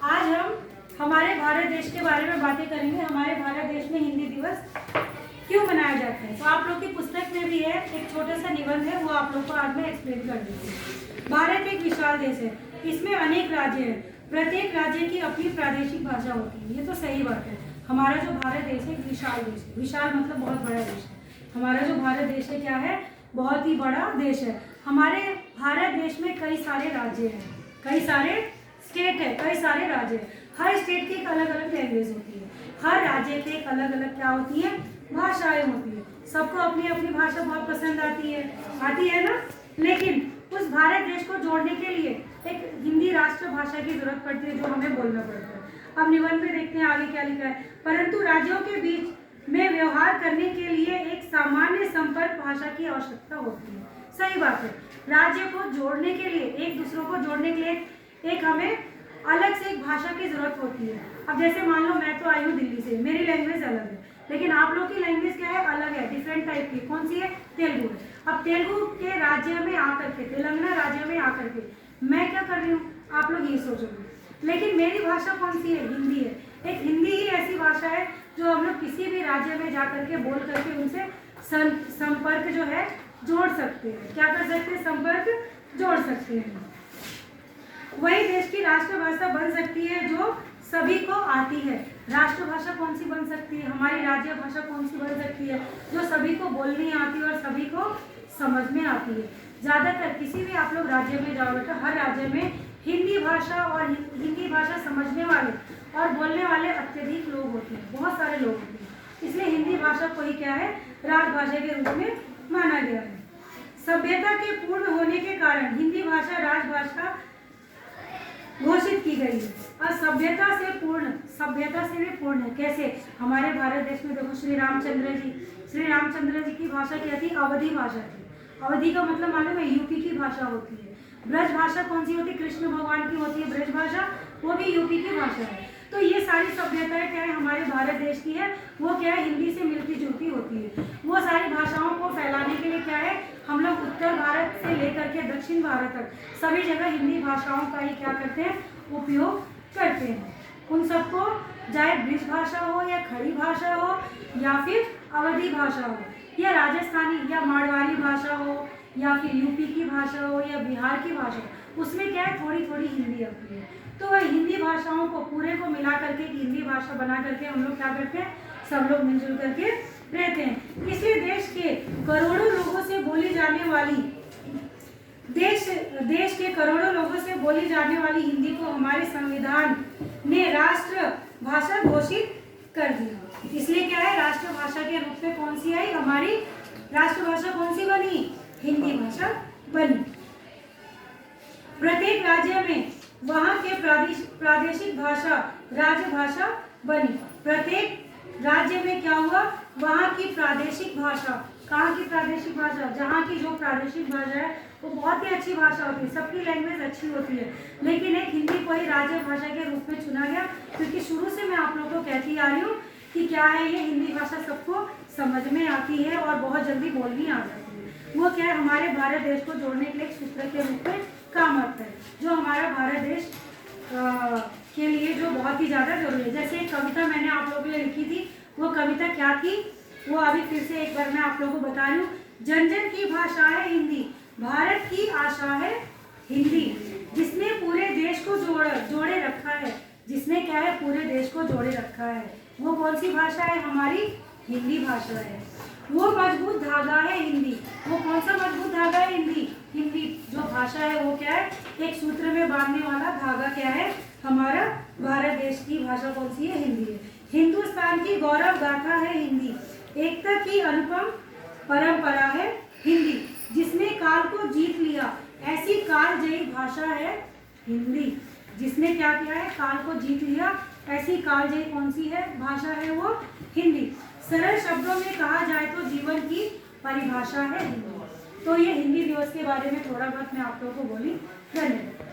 आज हम हमारे भारत देश के बारे में बातें करेंगे। हमारे भारत देश में हिंदी दिवस क्यों मनाया जाता है। तो आप लोग की पुस्तक में भी है, एक छोटा सा निबंध है, वो आप लोग को आज मैं एक्सप्लेन कर देती हूँ। भारत एक विशाल देश है, इसमें अनेक राज्य हैं। प्रत्येक राज्य की अपनी प्रादेशिक भाषा होती है। ये तो सही बात है। हमारा जो भारत देश है एक विशाल देश है। विशाल मतलब बहुत बड़ा देश है। हमारा जो भारत देश है क्या है, बहुत ही बड़ा देश है। हमारे भारत देश में कई सारे राज्य हैं, कई सारे स्टेट है, कई सारे राज्य है। हर स्टेट की एक अलग अलग लैंग्वेज होती है। हर राज्य के एक अलग अलग क्या होती है, भाषाएं होती है। सबको अपनी अपनी भाषा बहुत पसंद आती है ना। लेकिन उस भारत देश को जोड़ने के लिए एक हिंदी राष्ट्र भाषा की जरूरत पड़ती है, जो हमें बोलना पड़ता है। अब निबंध में देखते हैं आगे क्या लिखा है। परंतु राज्यों के बीच में व्यवहार करने के लिए एक सामान्य संपर्क भाषा की आवश्यकता होती है। सही बात है। राज्य को जोड़ने के लिए, एक दूसरों को जोड़ने के लिए एक हमें अलग से एक भाषा की जरूरत होती है। अब जैसे मान लो मैं तो आई हूँ दिल्ली से, मेरी लैंग्वेज अलग है, लेकिन आप लोग की लैंग्वेज क्या है, अलग है, डिफरेंट टाइप की। कौन सी है? तेलुगु है। अब तेलुगु के राज्य में आकर के, तेलंगाना राज्य में आकर के मैं क्या कर रही हूँ, आप लोग ये सोचोगे। लेकिन मेरी भाषा कौन सी है? हिंदी है। एक हिंदी ही ऐसी भाषा है जो हम लोग किसी भी राज्य में जा करके बोल करके उनसे संपर्क जो है जोड़ सकते हैं। क्या कर सकते हैं? संपर्क जोड़ सकते हैं। वही देश की राष्ट्रभाषा बन सकती है जो सभी को आती है। राष्ट्रभाषा कौन सी बन सकती है? हमारी राज्य भाषा कौन सी बन सकती है? जो सभी को बोलनी आती है और सभी को समझ में आती है। ज़्यादातर किसी भी आप लोग राज्य में जाओगे तो हर राज्य में हिंदी भाषा और हिंदी भाषा समझने वाले और बोलने वाले अत्यधिक लोग होते हैं, बहुत सारे लोग होते हैं। इसलिए हिंदी भाषा को ही क्या है, राजभाषा के रूप में माना गया है। सभ्यता के पूर्ण होने के कारण हिंदी भाषा राजभाषा घोषित की गई है। और सभ्यता से भी पूर्ण है। कैसे? हमारे भारत देश में देखो, श्री रामचंद्र जी की भाषा क्या थी? अवधी भाषा थी। अवधी का मतलब मालूम है, यूपी की भाषा होती है। ब्रज भाषा कौन सी होती है? कृष्ण भगवान की होती है ब्रज भाषा, वो भी यूपी की भाषा है। तो ये सारी सभ्यताएं क्या है, हमारे भारत देश की है, वो क्या है, हिंदी से मिलती जुलती होती है। वो सारी भाषाओं को फैलाने के लिए क्या है, हम लोग उत्तर भारत से लेकर के दक्षिण भारत तक सभी जगह हिंदी भाषाओं का ही क्या करते हैं, उपयोग करते हैं। उन सबको चाहे ब्रज भाषा हो या खड़ी भाषा हो या फिर अवधी भाषा हो या राजस्थानी या मारवाड़ी भाषा हो या फिर यूपी की भाषा हो या बिहार की भाषा हो, उसमें क्या है, थोड़ी थोड़ी हिंदी आती है। तो वह हिंदी भाषाओं को पूरे को मिला करके हिंदी भाषा बना करके हम लोग क्या करते हैं, सब लोग मिलजुल करके रहते हैं। इसलिए देश के करोड़ों लोगों से बोली जाने वाली देश के करोड़ों लोगों से बोली जाने वाली हिंदी को हमारे संविधान ने राष्ट्र भाषा घोषित कर दिया। इसलिए क्या है, राष्ट्रभाषा के रूप में कौन सी आई, हमारी राष्ट्रभाषा कौन सी बनी? हिंदी भाषा बनी। प्रत्येक राज्य में वहाँ के प्रादेशिक भाषा राजभाषा बनी। प्रत्येक राज्य में क्या हुआ, वहाँ की प्रादेशिक भाषा। कहाँ की प्रादेशिक भाषा? जहाँ की जो प्रादेशिक भाषा है वो बहुत ही अच्छी भाषा होती है, सबकी लैंग्वेज अच्छी होती है, लेकिन एक हिंदी को ही राज्य भाषा के रूप में चुना गया। क्योंकि शुरू से मैं आप लोगों को कहती आ रही हूँ कि क्या है, ये हिंदी भाषा सबको समझ में आती है और बहुत जल्दी बोलनी आ जाती है। वो क्या है, हमारे भारत देश को जोड़ने के लिए एक सूत्र के रूप में काम आता है, जो हमारा भारत देश के लिए जो बहुत ही ज़्यादा जरूरी है। जैसे एक कविता मैंने आप लोगों के लिए लिखी थी, वो कविता क्या थी, वो अभी फिर से एक बार मैं आप लोगों को बता रही हूँ। जन जन की भाषा है हिंदी, भारत की आशा है हिंदी, जिसने पूरे देश को जोड़े रखा है। जिसने क्या है, पूरे देश को जोड़े रखा है। वो कौन सी भाषा है? हमारी हिंदी भाषा है। वो मजबूत धागा है हिंदी। वो कौन सा मजबूत धागा है? हिंदी जो भाषा है वो क्या है, एक सूत्र में बांधने वाला धागा क्या है, हमारा भारत देश की भाषा कौन सी है? हिंदी है। हिंदुस्तान की गौरव गाथा है हिंदी, एकता की अनुपम परंपरा है हिंदी, जिसने काल को जीत लिया ऐसी कालजयी भाषा है हिंदी। जिसने क्या किया है, काल को जीत लिया ऐसी कालजयी कौन सी है, भाषा है वो हिंदी। सरल शब्दों में कहा जाए तो जीवन की परिभाषा है हिंदी। तो ये हिंदी दिवस के बारे में थोड़ा बहुत मैं आप लोगों को बोली। धन्यवाद।